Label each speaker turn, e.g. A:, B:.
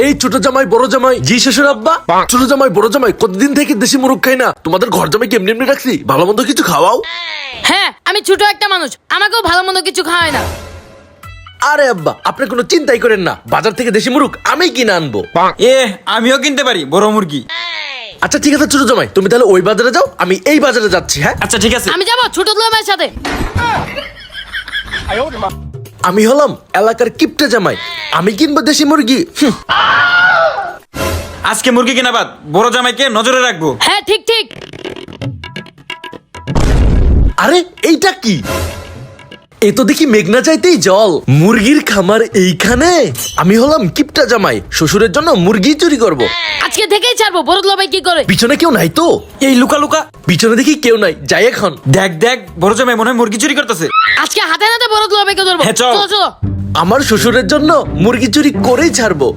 A: এই ছোট জামাই বড় জামাই, জি শ্বশুর আব্বা। ছোট জামাই বড় জামাই কতদিন থেকে দেশি মুরগ খাই না, তোমাদের ঘর জামাই কেমনি এমনি রাখছি, ভালো মন্দ কিছু খাওয়াও।
B: হ্যাঁ, আমি ছোট একটা মানুষ, আমাকেও ভালো মন্দ কিছু খাওয়ায় না।
A: আরে আব্বা, আপনি কোনো চিন্তাই করেন না, বাজার থেকে দেশি মুরগ আমি কিনে আনবো।
C: আমিও কিনতে পারি বড় মুরগি।
A: আচ্ছা ঠিক আছে ছোট জামাই, তুমি তাহলে ওই বাজারে যাও, আমি এই বাজারে যাচ্ছি। হ্যাঁ
C: আচ্ছা ঠিক আছে।
B: আমি যাবো ছোট জামাইয়ের সাথে।
A: আমি হলাম এলাকার কিপটে জামাই, আমি কিনবো দেশি মুরগি।
C: আজকে মুরগি কেনা বাদ, বড় জামাইকে নজরে রাখবো।
B: হ্যাঁ ঠিক ঠিক।
A: আরে এইটা কি? এ তো দেখি মেঘনা চাইতেই জল, মুরগির খামার এইখানে। আমি হলাম কিপটা জামাই, শ্বশুরের জন্য মুরগি চুরি করব।
B: আজকে দেখেই ছাড়বো বড় ভাই কি করে।
A: পিছনে কেউ নাই তো?
C: এই লুকা লুকা,
A: পিছনে দেখি কেউ নাই, যাই এখন।
C: দেখ দেখ, বড় জামাই মনে হয় মুরগি চুরি করতেছে।
B: আজকে হাতে নাতে বড় ভাইকে ধরবো।
C: হ্যাঁ, চল।
B: চলো চলো।
A: আমার শ্বশুরের জন্য মুরগি চুরি করেই ছাড়বো।